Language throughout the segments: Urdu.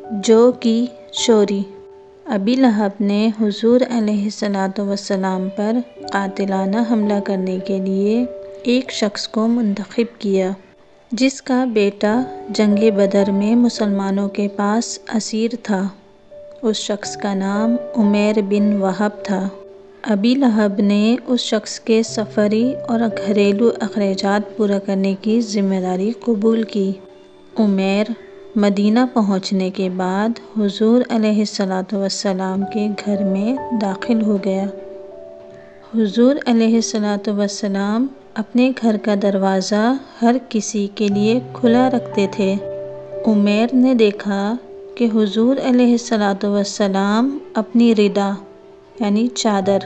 جو کی چوری۔ ابی لہب نے حضور علیہ الصلوۃ والسلام پر قاتلانہ حملہ کرنے کے لیے ایک شخص کو منتخب کیا جس کا بیٹا جنگ بدر میں مسلمانوں کے پاس اسیر تھا۔ اس شخص کا نام عمیر بن وہب تھا۔ ابی لہب نے اس شخص کے سفری اور گھریلو اخراجات پورا کرنے کی ذمہ داری قبول کی۔ عمیر مدینہ پہنچنے کے بعد حضور علیہ الصلوۃ والسلام کے گھر میں داخل ہو گیا۔ حضور علیہ الصلوۃ والسلام اپنے گھر کا دروازہ ہر کسی کے لیے کھلا رکھتے تھے۔ عمیر نے دیکھا کہ حضور علیہ الصلوۃ والسلام اپنی ردا یعنی چادر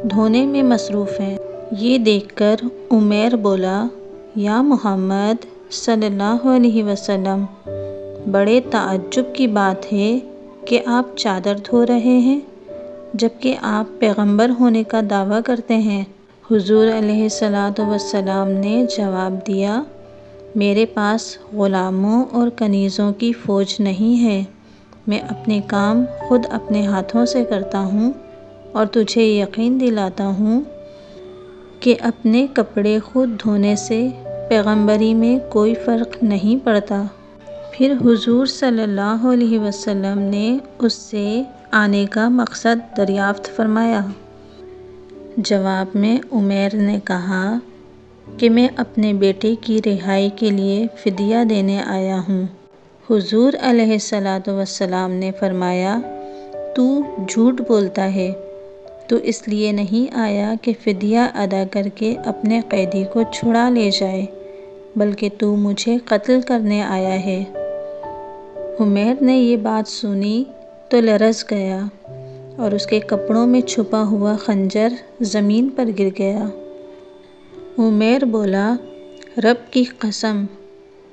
دھونے میں مصروف ہیں۔ یہ دیکھ کر عمیر بولا، یا محمد صلی اللہ علیہ وسلم، بڑے تعجب کی بات ہے کہ آپ چادر دھو رہے ہیں جبکہ آپ پیغمبر ہونے کا دعویٰ کرتے ہیں۔ حضور علیہ الصلوۃ والسلام نے جواب دیا، میرے پاس غلاموں اور کنیزوں کی فوج نہیں ہے، میں اپنے کام خود اپنے ہاتھوں سے کرتا ہوں اور تجھے یقین دلاتا ہوں کہ اپنے کپڑے خود دھونے سے پیغمبری میں کوئی فرق نہیں پڑتا۔ پھر حضور صلی اللہ علیہ وسلم نے اس سے آنے کا مقصد دریافت فرمایا۔ جواب میں عمیر نے کہا کہ میں اپنے بیٹے کی رہائی کے لیے فدیہ دینے آیا ہوں۔ حضور علیہ الصلوۃ والسلام نے فرمایا، تو جھوٹ بولتا ہے، تو اس لیے نہیں آیا کہ فدیہ ادا کر کے اپنے قیدی کو چھڑا لے جائے بلکہ تو مجھے قتل کرنے آیا ہے۔ عمیر نے یہ بات سنی تو لرز گیا اور اس کے کپڑوں میں چھپا ہوا خنجر زمین پر گر گیا۔ عمیر بولا، رب کی قسم،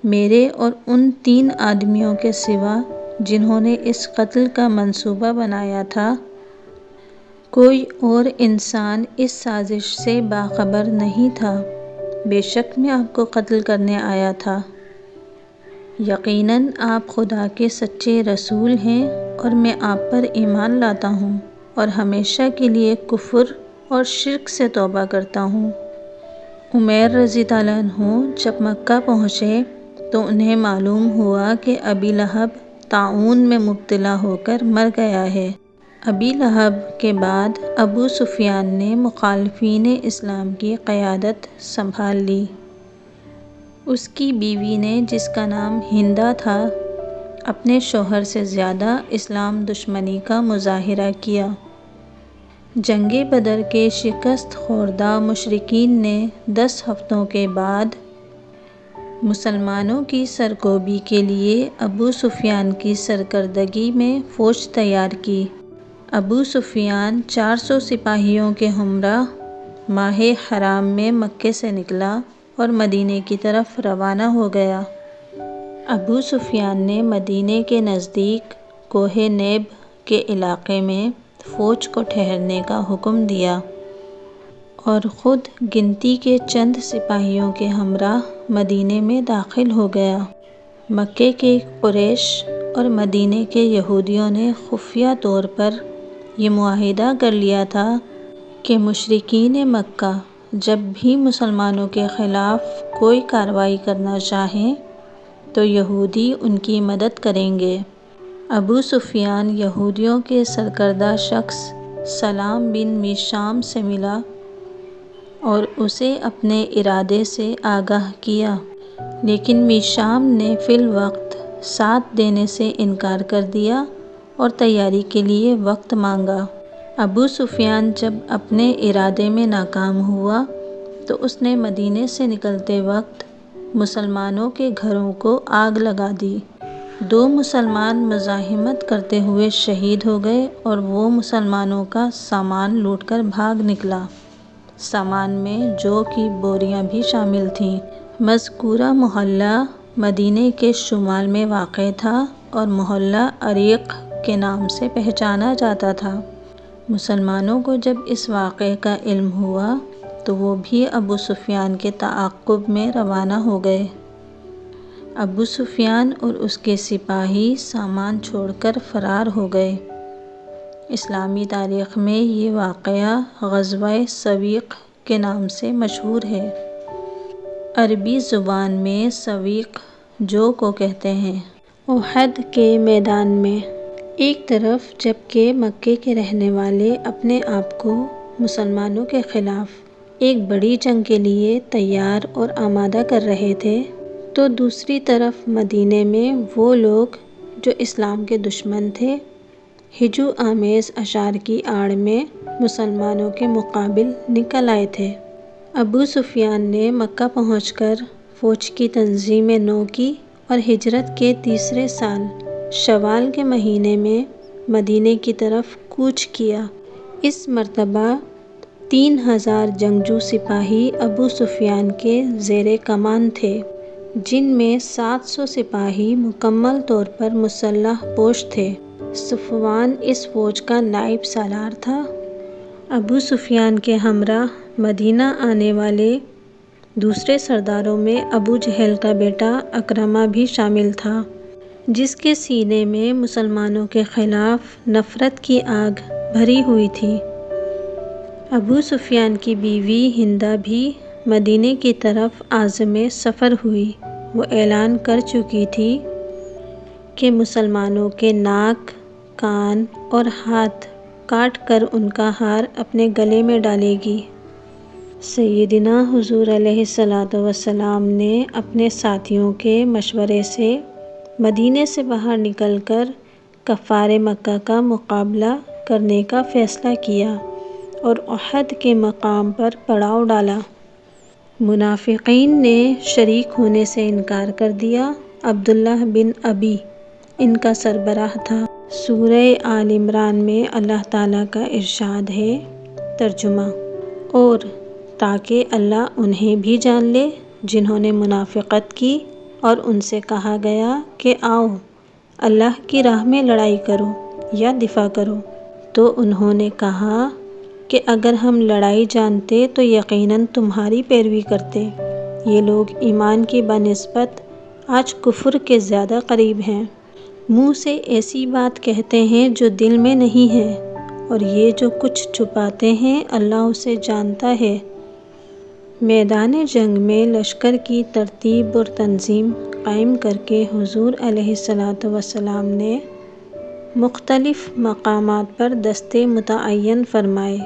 میرے اور ان 3 آدمیوں کے سوا جنہوں نے اس قتل کا منصوبہ بنایا تھا، کوئی اور انسان اس سازش سے باخبر نہیں تھا۔ بے شک میں آپ کو قتل کرنے آیا تھا۔ یقیناً آپ خدا کے سچے رسول ہیں اور میں آپ پر ایمان لاتا ہوں اور ہمیشہ کے لیے کفر اور شرک سے توبہ کرتا ہوں۔ عمیر رضی اللہ عنہ جب مکہ پہنچے تو انہیں معلوم ہوا کہ ابی لہب طاعون میں مبتلا ہو کر مر گیا ہے۔ ابی لہب کے بعد ابو سفیان نے مخالفین اسلام کی قیادت سنبھال لی۔ اس کی بیوی نے، جس کا نام ہندہ تھا، اپنے شوہر سے زیادہ اسلام دشمنی کا مظاہرہ کیا۔ جنگ بدر کے شکست خوردہ مشرکین نے 10 ہفتوں کے بعد مسلمانوں کی سرکوبی کے لیے ابو سفیان کی سرکردگی میں فوج تیار کی۔ ابو سفیان 400 سپاہیوں کے ہمراہ ماہ حرام میں مکے سے نکلا اور مدینے کی طرف روانہ ہو گیا۔ ابو سفیان نے مدینے کے نزدیک کوہ نیب کے علاقے میں فوج کو ٹھہرنے کا حکم دیا اور خود گنتی کے چند سپاہیوں کے ہمراہ مدینے میں داخل ہو گیا۔ مکے کے قریش اور مدینے کے یہودیوں نے خفیہ طور پر یہ معاہدہ کر لیا تھا کہ مشرکین مکہ جب بھی مسلمانوں کے خلاف کوئی کارروائی کرنا چاہیں تو یہودی ان کی مدد کریں گے۔ ابو سفیان یہودیوں کے سرکردہ شخص سلام بن میشام سے ملا اور اسے اپنے ارادے سے آگاہ کیا، لیکن میشام نے فی الوقت ساتھ دینے سے انکار کر دیا اور تیاری کے لیے وقت مانگا۔ ابو سفیان جب اپنے ارادے میں ناکام ہوا تو اس نے مدینے سے نکلتے وقت مسلمانوں کے گھروں کو آگ لگا دی۔ 2 مسلمان مزاحمت کرتے ہوئے شہید ہو گئے اور وہ مسلمانوں کا سامان لوٹ کر بھاگ نکلا۔ سامان میں جو کی بوریاں بھی شامل تھیں۔ مذکورہ محلہ مدینے کے شمال میں واقع تھا اور محلہ عریق کے نام سے پہچانا جاتا تھا۔ مسلمانوں کو جب اس واقعے کا علم ہوا تو وہ بھی ابو سفیان کے تعاقب میں روانہ ہو گئے۔ ابو سفیان اور اس کے سپاہی سامان چھوڑ کر فرار ہو گئے۔ اسلامی تاریخ میں یہ واقعہ غزوہ سویق کے نام سے مشہور ہے۔ عربی زبان میں سویق جو کو کہتے ہیں۔ احد کے میدان میں ایک طرف جبکہ مکے کے رہنے والے اپنے آپ کو مسلمانوں کے خلاف ایک بڑی جنگ کے لیے تیار اور آمادہ کر رہے تھے، تو دوسری طرف مدینے میں وہ لوگ جو اسلام کے دشمن تھے، ہجو آمیز اشعار کی آڑ میں مسلمانوں کے مقابل نکل آئے تھے۔ ابو سفیان نے مکہ پہنچ کر فوج کی تنظیم نو کی اور ہجرت کے تیسرے سال شوال کے مہینے میں مدینے کی طرف کوچ کیا۔ اس مرتبہ 3000 جنگجو سپاہی ابو سفیان کے زیر کمان تھے، جن میں 700 سپاہی مکمل طور پر مسلح پوش تھے۔ صفوان اس فوج کا نائب سالار تھا۔ ابو سفیان کے ہمراہ مدینہ آنے والے دوسرے سرداروں میں ابو جہل کا بیٹا اکرمہ بھی شامل تھا، جس کے سینے میں مسلمانوں کے خلاف نفرت کی آگ بھری ہوئی تھی۔ ابو سفیان کی بیوی ہندہ بھی مدینے کی طرف عازم سفر ہوئی۔ وہ اعلان کر چکی تھی کہ مسلمانوں کے ناک، کان اور ہاتھ کاٹ کر ان کا ہار اپنے گلے میں ڈالے گی۔ سیدنا حضور علیہ الصلوۃ والسلام نے اپنے ساتھیوں کے مشورے سے مدینے سے باہر نکل کر کفار مکہ کا مقابلہ کرنے کا فیصلہ کیا اور احد کے مقام پر پڑاؤ ڈالا۔ منافقین نے شریک ہونے سے انکار کر دیا۔ عبداللہ بن ابی ان کا سربراہ تھا۔ سورہ آل عمران میں اللہ تعالیٰ کا ارشاد ہے، ترجمہ: اور تاکہ اللہ انہیں بھی جان لے جنہوں نے منافقت کی اور ان سے کہا گیا کہ آؤ اللہ کی راہ میں لڑائی کرو یا دفاع کرو، تو انہوں نے کہا کہ اگر ہم لڑائی جانتے تو یقیناً تمہاری پیروی کرتے۔ یہ لوگ ایمان کی بنسبت آج کفر کے زیادہ قریب ہیں۔ منہ سے ایسی بات کہتے ہیں جو دل میں نہیں ہے، اور یہ جو کچھ چھپاتے ہیں اللہ اسے جانتا ہے۔ میدان جنگ میں لشکر کی ترتیب اور تنظیم قائم کر کے حضور علیہ الصلوۃ والسلام نے مختلف مقامات پر دستے متعین فرمائے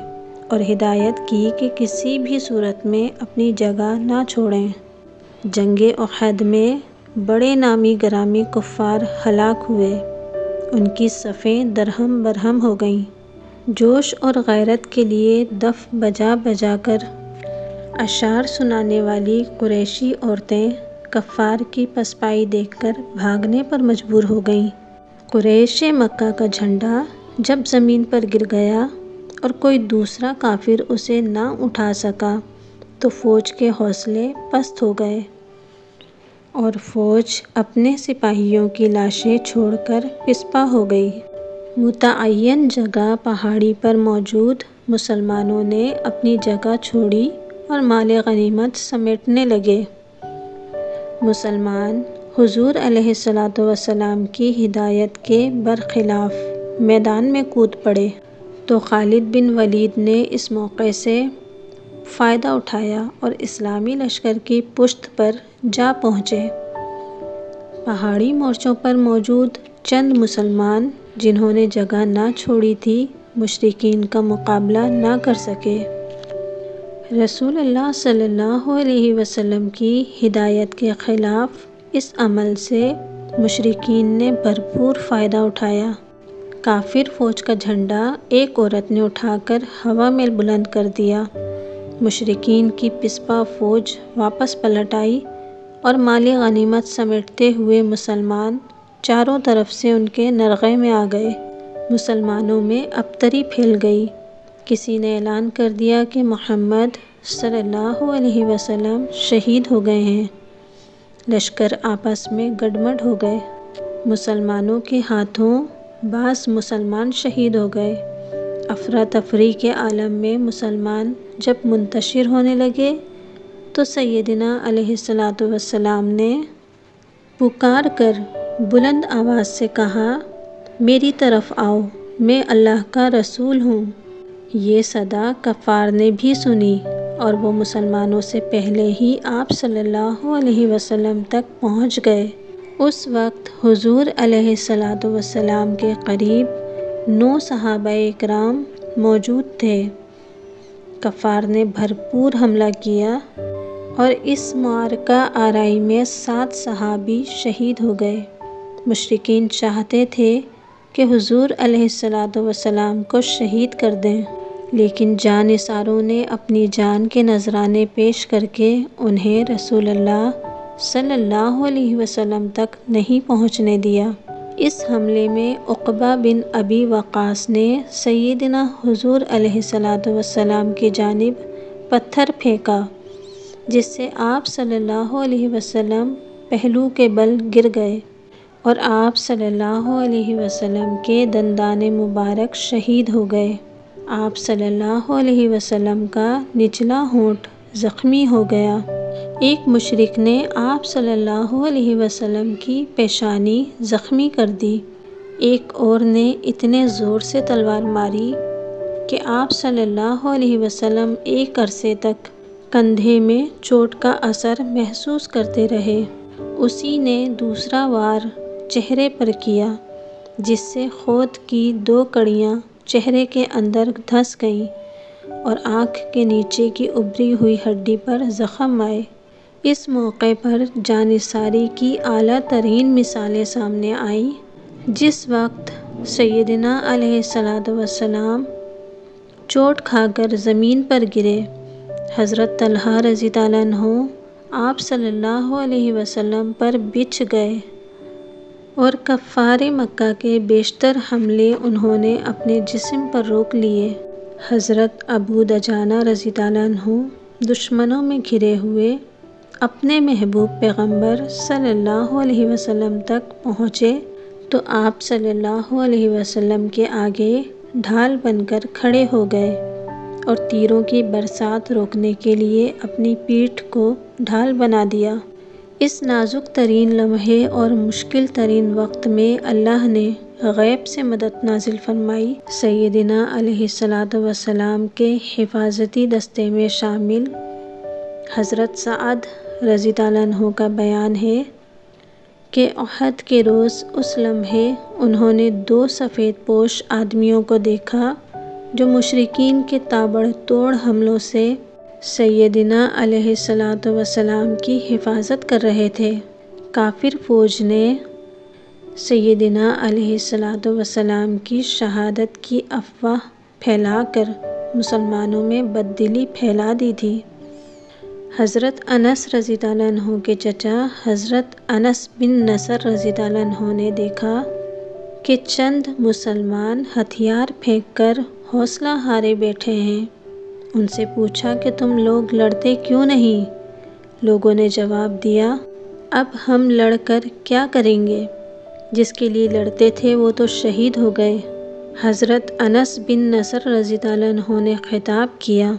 اور ہدایت کی کہ کسی بھی صورت میں اپنی جگہ نہ چھوڑیں۔ جنگ احد میں بڑے نامی گرامی کفار ہلاک ہوئے، ان کی صفیں درہم برہم ہو گئیں۔ جوش اور غیرت کے لیے دف بجا بجا کر اشعار سنانے والی قریشی عورتیں کفار کی پسپائی دیکھ کر بھاگنے پر مجبور ہو گئیں۔ قریش مکہ کا جھنڈا جب زمین پر گر گیا اور کوئی دوسرا کافر اسے نہ اٹھا سکا تو فوج کے حوصلے پست ہو گئے اور فوج اپنے سپاہیوں کی لاشیں چھوڑ کر پسپا ہو گئی۔ متعین جگہ پہاڑی پر موجود مسلمانوں نے اپنی جگہ چھوڑی اور مال غنیمت سمیٹنے لگے۔ مسلمان حضور علیہ الصلوۃ والسلام کی ہدایت کے برخلاف میدان میں کود پڑے تو خالد بن ولید نے اس موقع سے فائدہ اٹھایا اور اسلامی لشکر کی پشت پر جا پہنچے۔ پہاڑی مورچوں پر موجود چند مسلمان جنہوں نے جگہ نہ چھوڑی تھی، مشرکین کا مقابلہ نہ کر سکے۔ رسول اللہ صلی اللہ علیہ وسلم کی ہدایت کے خلاف اس عمل سے مشرکین نے بھرپور فائدہ اٹھایا۔ کافر فوج کا جھنڈا ایک عورت نے اٹھا کر ہوا میں بلند کر دیا۔ مشرکین کی پسپا فوج واپس پلٹ آئی اور مال غنیمت سمیٹتے ہوئے مسلمان چاروں طرف سے ان کے نرغے میں آ گئے۔ مسلمانوں میں ابتری پھیل گئی۔ کسی نے اعلان کر دیا کہ محمد صلی اللہ علیہ وسلم شہید ہو گئے ہیں۔ لشکر آپس میں گڈمڈ ہو گئے۔ مسلمانوں کے ہاتھوں بعض مسلمان شہید ہو گئے۔ افراتفری کے عالم میں مسلمان جب منتشر ہونے لگے تو سیدنا علیہ الصلوۃ والسلام نے پکار کر بلند آواز سے کہا، میری طرف آؤ، میں اللہ کا رسول ہوں۔ یہ صدا کفار نے بھی سنی اور وہ مسلمانوں سے پہلے ہی آپ صلی اللہ علیہ وسلم تک پہنچ گئے۔ اس وقت حضور علیہ السلام کے قریب 9 صحابہ کرام موجود تھے۔ کفار نے بھرپور حملہ کیا اور اس معرکہ آرائی میں 7 صحابی شہید ہو گئے۔ مشرکین چاہتے تھے کہ حضور علیہ السلام کو شہید کر دیں، لیکن جانثاروں نے اپنی جان کے نذرانے پیش کر کے انہیں رسول اللہ صلی اللہ علیہ وسلم تک نہیں پہنچنے دیا۔ اس حملے میں عقبہ بن ابی وقاص نے سیدنا حضور علیہ السلام کی جانب پتھر پھینکا، جس سے آپ صلی اللہ علیہ وسلم پہلو کے بل گر گئے اور آپ صلی اللہ علیہ وسلم کے دندان مبارک شہید ہو گئے۔ آپ صلی اللہ علیہ وسلم کا نچلا ہونٹ زخمی ہو گیا۔ ایک مشرک نے آپ صلی اللہ علیہ وسلم کی پیشانی زخمی کر دی۔ ایک اور نے اتنے زور سے تلوار ماری کہ آپ صلی اللہ علیہ وسلم ایک عرصے تک کندھے میں چوٹ کا اثر محسوس کرتے رہے۔ اسی نے دوسرا وار چہرے پر کیا، جس سے خود کی 2 کڑیاں چہرے کے اندر دھس گئیں اور آنکھ کے نیچے کی ابری ہوئی ہڈی پر زخم آئے۔ اس موقع پر جانثاری کی اعلیٰ ترین مثالیں سامنے آئیں۔ جس وقت سیدنا علیہ السلام چوٹ کھا کر زمین پر گرے، حضرت طلحہ رضی اللہ عنہ آپ صلی اللہ علیہ وسلم پر بچھ گئے اور کفار مکہ کے بیشتر حملے انہوں نے اپنے جسم پر روک لیے۔ حضرت ابو دجانہ رضی اللہ عنہ دشمنوں میں گھرے ہوئے اپنے محبوب پیغمبر صلی اللہ علیہ وسلم تک پہنچے تو آپ صلی اللہ علیہ وسلم کے آگے ڈھال بن کر کھڑے ہو گئے اور تیروں کی برسات روکنے کے لیے اپنی پیٹھ کو ڈھال بنا دیا۔ اس نازک ترین لمحے اور مشکل ترین وقت میں اللہ نے غیب سے مدد نازل فرمائی۔ سیدنا علیہ السلام کے حفاظتی دستے میں شامل حضرت سعد رضی اللہ عنہ کا بیان ہے کہ احد کے روز اس لمحے انہوں نے 2 سفید پوش آدمیوں کو دیکھا جو مشرکین کے تابڑ توڑ حملوں سے سیدنا علیہ السلام کی حفاظت کر رہے تھے۔ کافر فوج نے سیدنا علیہ السلام کی شہادت کی افواہ پھیلا کر مسلمانوں میں بددلی پھیلا دی تھی۔ حضرت انس رضی اللہ عنہ کے چچا حضرت انس بن نصر رضی اللہ عنہ نے دیکھا کہ چند مسلمان ہتھیار پھینک کر حوصلہ ہارے بیٹھے ہیں۔ ان سے پوچھا کہ تم لوگ لڑتے کیوں نہیں؟ لوگوں نے جواب دیا، اب ہم لڑ کر کیا کریں گے؟ جس کے لیے لڑتے تھے وہ تو شہید ہو گئے۔ حضرت انس بن نصر رضی اللہ عنہ نے خطاب کیا،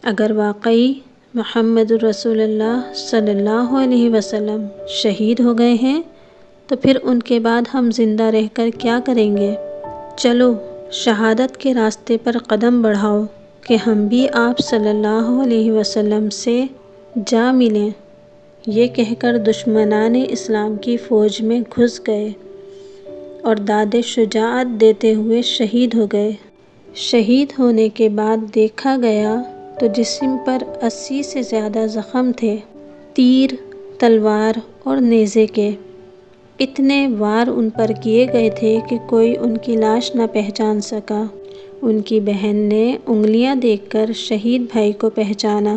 اگر واقعی محمد رسول اللہ صلی اللہ علیہ وسلم شہید ہو گئے ہیں تو پھر ان کے بعد ہم زندہ رہ کر کیا کریں گے؟ چلو شہادت کے راستے پر قدم بڑھاؤ کہ ہم بھی آپ صلی اللہ علیہ وسلم سے جا ملیں۔ یہ کہہ کر دشمنان اسلام کی فوج میں گھس گئے اور داد شجاعت دیتے ہوئے شہید ہو گئے۔ شہید ہونے کے بعد دیکھا گیا تو جسم پر 80 سے زیادہ زخم تھے، تیر، تلوار اور نیزے کے۔ اتنے وار ان پر کیے گئے تھے کہ کوئی ان کی لاش نہ پہچان سکا۔ ان کی بہن نے انگلیاں دیکھ کر شہید بھائی کو پہچانا۔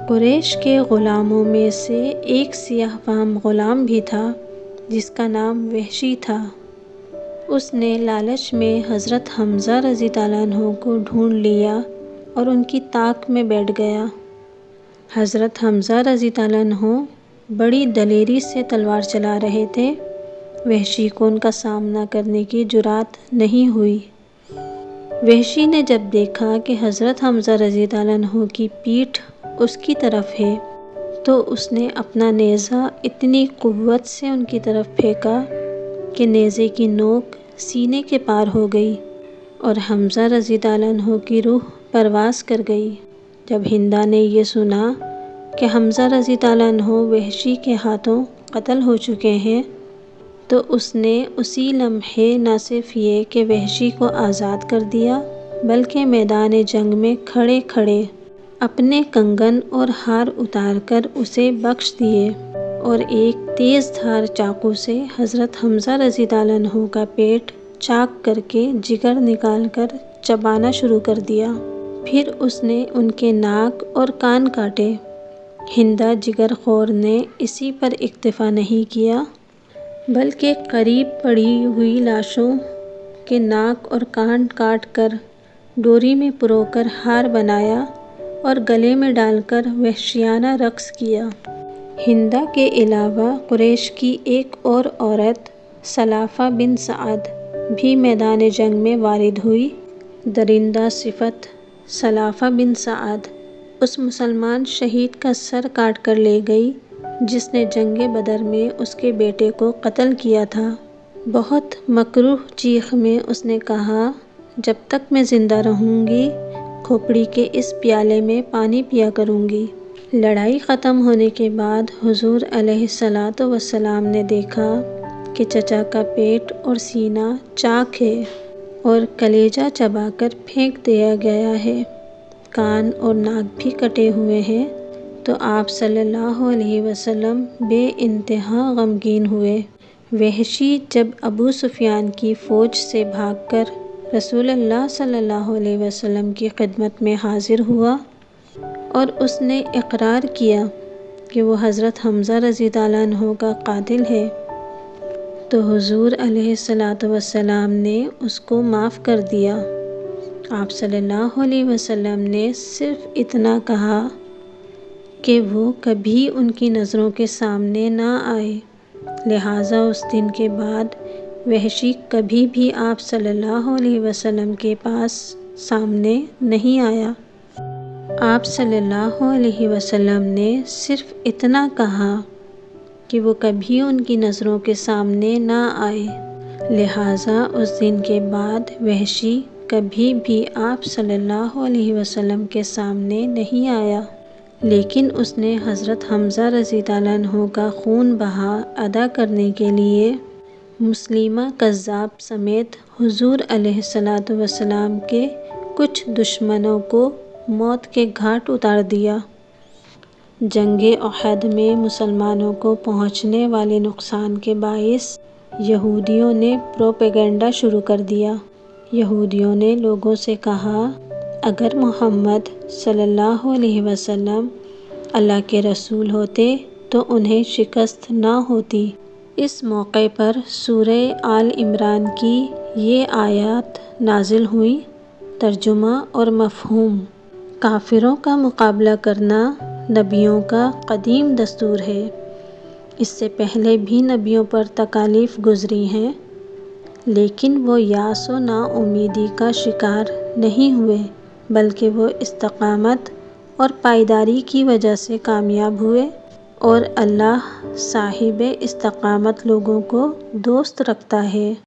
قریش کے غلاموں میں سے ایک سیاہ فام غلام بھی تھا جس کا نام وحشی تھا۔ اس نے لالچ میں حضرت حمزہ رضی اللہ عنہ کو ڈھونڈ لیا اور ان کی طاق میں بیٹھ گیا۔ حضرت حمزہ رضی اللہ عنہ بڑی دلیری سے تلوار چلا رہے تھے۔ وحشی کو ان کا سامنا کرنے کی جرأت نہیں ہوئی۔ وحشی نے جب دیکھا کہ حضرت حمزہ رضی اللہ عنہ کی پیٹھ اس کی طرف ہے تو اس نے اپنا نیزہ اتنی قوت سے ان کی طرف پھینکا کہ نیزے کی نوک سینے کے پار ہو گئی اور حمزہ رضی اللہ عنہ کی روح پرواز کر گئی۔ جب ہندا نے یہ سنا کہ حمزہ رضی اللہ عنہ وحشی کے ہاتھوں قتل ہو چکے ہیں تو اس نے اسی لمحے نہ صرف یہ کہ وحشی کو آزاد کر دیا بلکہ میدان جنگ میں کھڑے کھڑے اپنے کنگن اور ہار اتار کر اسے بخش دیے اور ایک تیز دھار چاقو سے حضرت حمزہ رضی اللہ عنہ کا پیٹ چاک کر کے جگر نکال کر چبانا شروع کر دیا۔ پھر اس نے ان کے ناک اور کان کاٹے۔ ہندا جگر خور نے اسی پر اکتفا نہیں کیا بلکہ قریب پڑی ہوئی لاشوں کے ناک اور کان کاٹ کر ڈوری میں پرو کر ہار بنایا اور گلے میں ڈال کر وحشیانہ رقص کیا۔ ہندا کے علاوہ قریش کی ایک اور عورت سلافہ بن سعد بھی میدان جنگ میں وارد ہوئی۔ درندہ صفت سلافہ بن سعد اس مسلمان شہید کا سر کاٹ کر لے گئی جس نے جنگ بدر میں اس کے بیٹے کو قتل کیا تھا۔ بہت مکروہ چیخ میں اس نے کہا، جب تک میں زندہ رہوں گی کھوپڑی کے اس پیالے میں پانی پیا کروں گی۔ لڑائی ختم ہونے کے بعد حضور علیہ الصلوۃ والسلام نے دیکھا کہ چچا کا پیٹ اور سینہ چاک ہے اور کلیجہ چبا کر پھینک دیا گیا ہے، کان اور ناک بھی کٹے ہوئے ہیں، تو آپ صلی اللہ علیہ وسلم بے انتہا غمگین ہوئے۔ وحشی جب ابو سفیان کی فوج سے بھاگ کر رسول اللہ صلی اللہ علیہ وسلم کی خدمت میں حاضر ہوا اور اس نے اقرار کیا کہ وہ حضرت حمزہ رضی اللہ عنہ کا قاتل ہے تو حضور علیہ الصلوۃ والسلام نے اس کو معاف کر دیا۔ آپ صلی اللہ علیہ وسلم نے صرف اتنا کہا کہ وہ کبھی ان کی نظروں کے سامنے نہ آئے، لہٰذا اس دن کے بعد وحشی کبھی بھی آپ صلی اللہ علیہ وسلم کے پاس سامنے نہیں آیا۔ آپ صلی اللہ علیہ وسلم نے صرف اتنا کہا کہ وہ کبھی ان کی نظروں کے سامنے نہ آئے، لہٰذا اس دن کے بعد وحشی کبھی بھی آپ صلی اللہ علیہ وسلم کے سامنے نہیں آیا، لیکن اس نے حضرت حمزہ رضی اللہ عنہ کا خون بہا ادا کرنے کے لیے مسیلمہ کذاب سمیت حضور علیہ الصلوۃ والسلام کے کچھ دشمنوں کو موت کے گھاٹ اتار دیا۔ جنگ احد میں مسلمانوں کو پہنچنے والے نقصان کے باعث یہودیوں نے پروپیگنڈا شروع کر دیا۔ یہودیوں نے لوگوں سے کہا، اگر محمد صلی اللہ علیہ وسلم اللہ کے رسول ہوتے تو انہیں شکست نہ ہوتی۔ اس موقع پر سورہ آل عمران کی یہ آیات نازل ہوئیں۔ ترجمہ اور مفہوم: کافروں کا مقابلہ کرنا نبیوں کا قدیم دستور ہے۔ اس سے پہلے بھی نبیوں پر تکالیف گزری ہیں لیکن وہ یأس و ناامیدی کا شکار نہیں ہوئے بلکہ وہ استقامت اور پائیداری کی وجہ سے کامیاب ہوئے، اور اللہ صاحب استقامت لوگوں کو دوست رکھتا ہے۔